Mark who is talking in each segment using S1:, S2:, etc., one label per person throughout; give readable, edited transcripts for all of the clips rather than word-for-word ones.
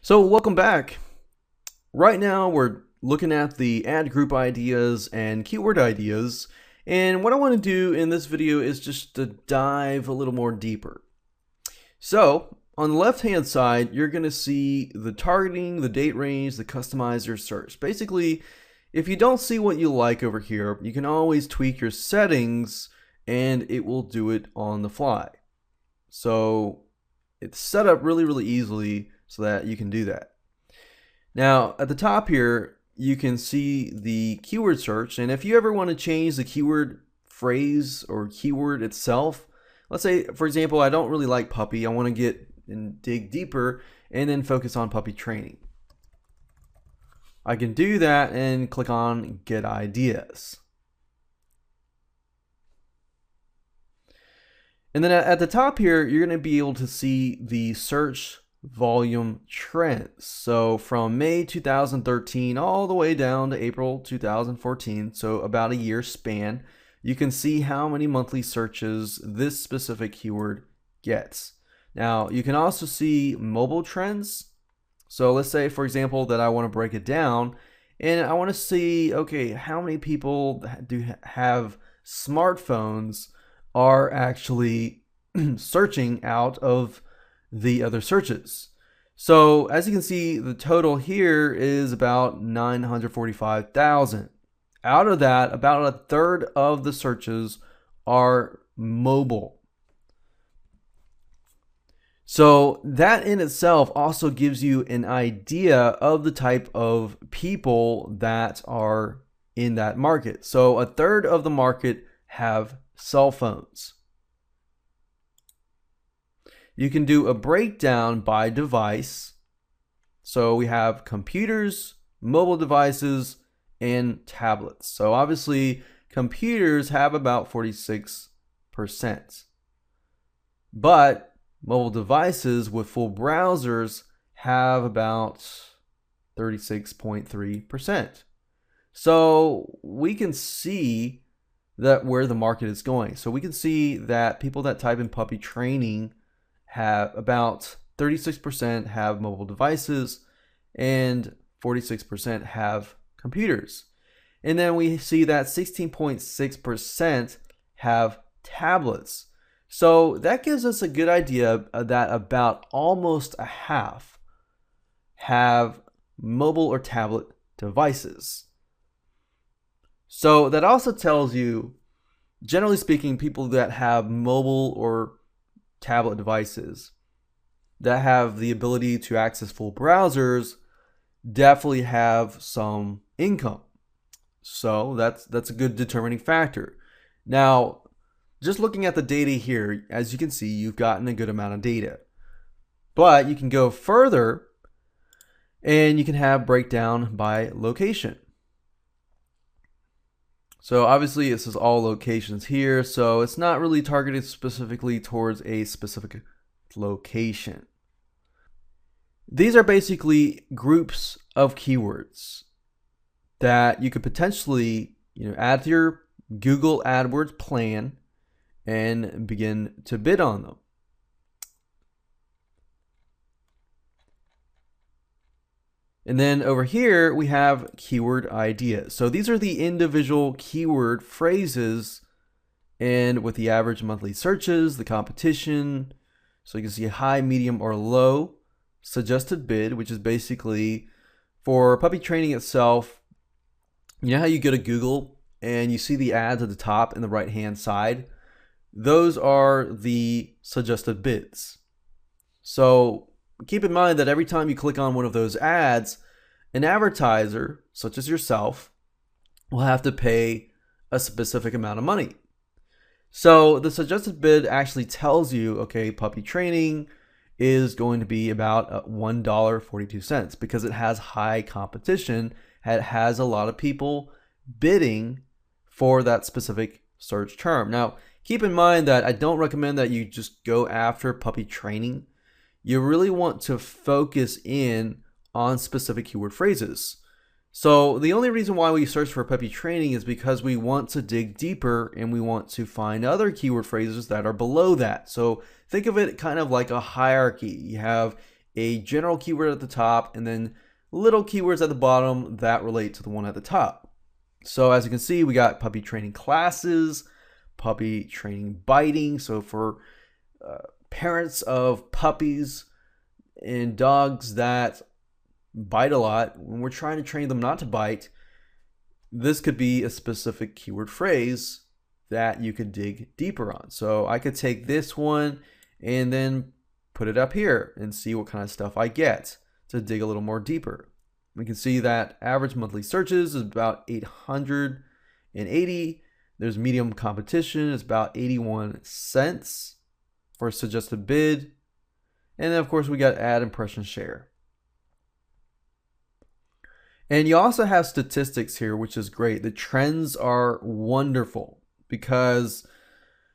S1: So welcome back. Right now we're looking at the ad group ideas and keyword ideas. And what I want to do in this video is just to dive a little more deeper. So on the left hand side, you're going to see the targeting, the date range, the customizer search. Basically, if you don't see what you like over here, you can always tweak your settings and it will do it on the fly. So it's set up really easily so that you can do that. Now at the top here, you can see the keyword search, and if you ever want to change the keyword phrase or keyword itself, let's say for example I don't really like puppy, I want to get and dig deeper and then focus on puppy training. I can do that and click on Get Ideas. And then at the top here, you're going to be able to see the search volume trends. So from May 2013 all the way down to April 2014, so about a year span, you can see how many monthly searches this specific keyword gets. Now you can also see mobile trends. So let's say for example that I want to break it down and I want to see, okay, how many people do have smartphones are actually searching out of the other searches. So as you can see, the total here is about 945,000. Out of that, about a third of the searches are mobile. So that in itself also gives you an idea of the type of people that are in that market. So a third of the market have cell phones. You can do a breakdown by device. So we have computers, mobile devices, and tablets. So obviously computers have about 46%. But mobile devices with full browsers have about 36.3%. So we can see that where the market is going. So we can see that people that type in puppy training have about 36% have mobile devices and 46% have computers. And then we see that 16.6% have tablets. So that gives us a good idea that about almost a half have mobile or tablet devices. So that also tells you, generally speaking, people that have mobile or tablet devices that have the ability to access full browsers definitely have some income. So that's a good determining factor. Now, just looking at the data here, as you can see, you've gotten a good amount of data. But you can go further and you can have breakdown by location. So obviously this is all locations here, so it's not really targeted specifically towards a specific location. These are basically groups of keywords that you could potentially, add to your Google AdWords plan and begin to bid on them. And then over here, we have keyword ideas. So these are the individual keyword phrases and with the average monthly searches, the competition. So you can see high, medium, or low suggested bid, which is basically for puppy training itself. You know how you go to Google and you see the ads at the top in the right-hand side? Those are the suggested bids. So keep in mind that every time you click on one of those ads, an advertiser, such as yourself, will have to pay a specific amount of money. So the suggested bid actually tells you, okay, puppy training is going to be about $1.42 because it has high competition. It has a lot of people bidding for that specific search term. Now, keep in mind that I don't recommend that you just go after puppy training. You really want to focus in on specific keyword phrases. So the only reason why we search for puppy training is because we want to dig deeper and we want to find other keyword phrases that are below that. So think of it kind of like a hierarchy. You have a general keyword at the top and then little keywords at the bottom that relate to the one at the top. So as you can see, we got puppy training classes, puppy training biting. So for parents of puppies and dogs that bite a lot, when we're trying to train them not to bite, this could be a specific keyword phrase that you could dig deeper on. So I could take this one and then put it up here and see what kind of stuff I get to dig a little more deeper. We can see that average monthly searches is about 880. There's medium competition, it's about 81 cents for a suggested bid. And then of course we got ad impression share. And you also have statistics here, which is great. The trends are wonderful because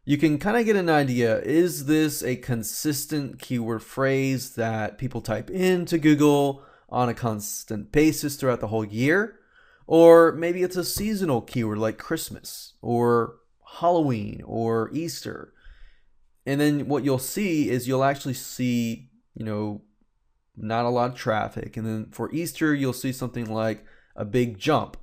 S1: you can kind of get an idea, is this a consistent keyword phrase that people type into Google on a constant basis throughout the whole year? Or maybe it's a seasonal keyword like Christmas or Halloween or Easter. And then what you'll see is you'll actually see, not a lot of traffic. And then for Easter, you'll see something like a big jump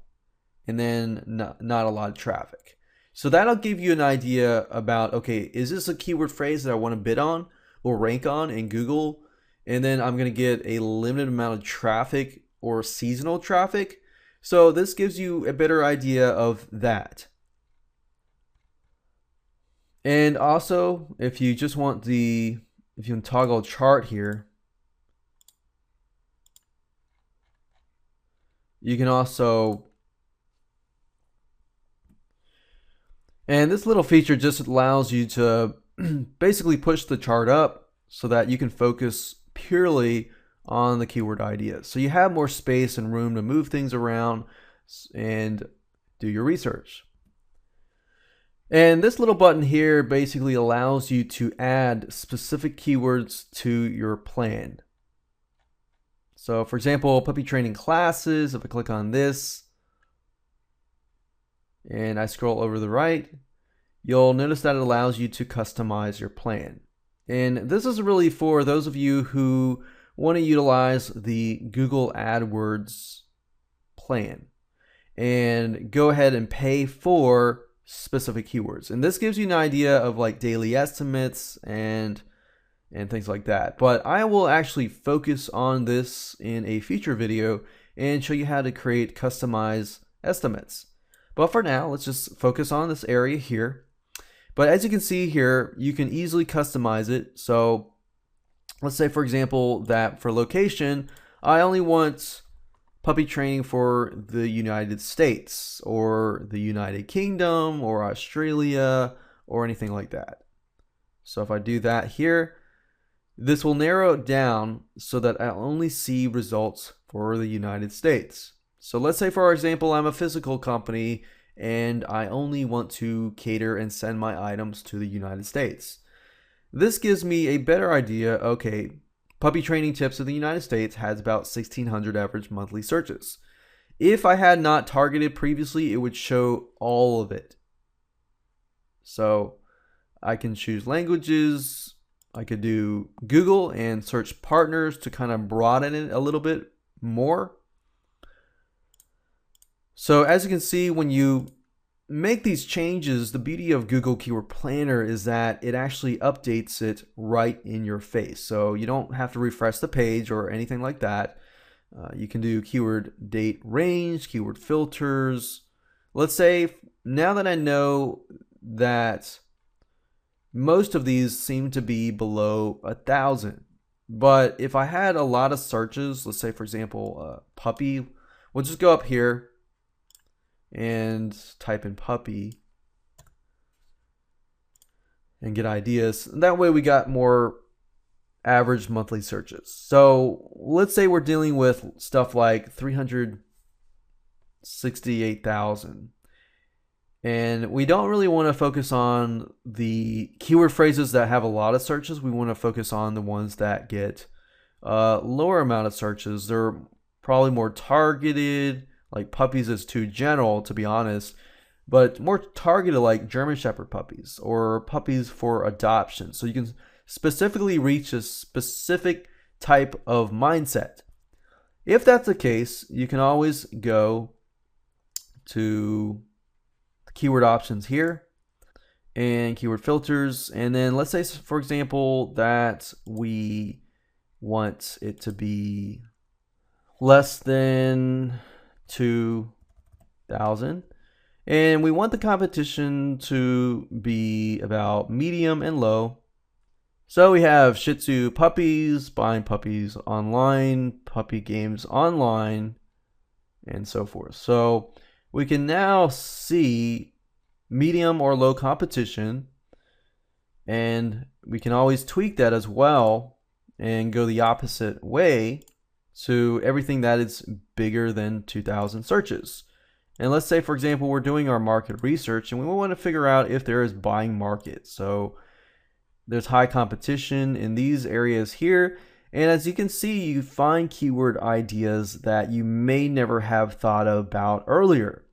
S1: and then not a lot of traffic. So that'll give you an idea about, okay, is this a keyword phrase that I want to bid on or rank on in Google? And then I'm going to get a limited amount of traffic or seasonal traffic. So this gives you a better idea of that. And also, if you just want if you can toggle chart here, you can also, and this little feature just allows you to basically push the chart up so that you can focus purely on the keyword ideas. So you have more space and room to move things around and do your research. And this little button here basically allows you to add specific keywords to your plan. So for example, puppy training classes, if I click on this and I scroll over to the right, you'll notice that it allows you to customize your plan. And this is really for those of you who want to utilize the Google AdWords plan and go ahead and pay for specific keywords. And this gives you an idea of like daily estimates and things like that. But I will actually focus on this in a future video and show you how to create customized estimates. But for now, let's just focus on this area here. But as you can see here, you can easily customize it. So let's say, for example, that for location, I only want puppy training for the United States or the United Kingdom or Australia or anything like that. So if I do that here, this will narrow it down so that I'll only see results for the United States. So let's say, for example, I'm a physical company and I only want to cater and send my items to the United States. This gives me a better idea. Okay, puppy training tips in the United States has about 1,600 average monthly searches. If I had not targeted previously, it would show all of it. So I can choose languages. I could do Google and search partners to kind of broaden it a little bit more. So as you can see, when you make these changes, the beauty of Google Keyword Planner is that it actually updates it right in your face. So you don't have to refresh the page or anything like that. You can do keyword date range, keyword filters. Let's say now that I know that most of these seem to be below 1,000. But if I had a lot of searches, let's say, for example, puppy, we'll just go up here and type in puppy and get ideas. That way we got more average monthly searches. So let's say we're dealing with stuff like 368,000. And we don't really want to focus on the keyword phrases that have a lot of searches. We want to focus on the ones that get lower amount of searches. They're probably more targeted, like puppies is too general, to be honest, but more targeted like German Shepherd puppies or puppies for adoption. So you can specifically reach a specific type of mindset. If that's the case, you can always go to the keyword options here and keyword filters. And then let's say, for example, that we want it to be less than 2,000. And we want the competition to be about medium and low. So we have Shih Tzu puppies, buying puppies online, puppy games online, and so forth. So we can now see medium or low competition, and we can always tweak that as well and go the opposite way to everything that is bigger than 2,000 searches. And let's say, for example, we're doing our market research and we want to figure out if there is buying market. So there's high competition in these areas here. And as you can see, you find keyword ideas that you may never have thought about earlier.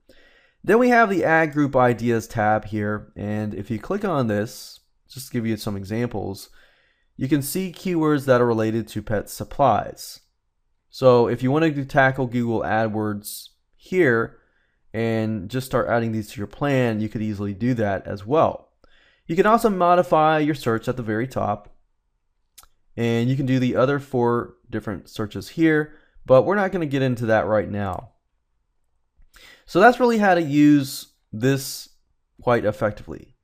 S1: Then we have the Ad Group Ideas tab here. And if you click on this, just to give you some examples, you can see keywords that are related to pet supplies. So if you want to tackle Google AdWords here and just start adding these to your plan, you could easily do that as well. You can also modify your search at the very top, and you can do the other 4 different searches here, but we're not going to get into that right now. So that's really how to use this quite effectively.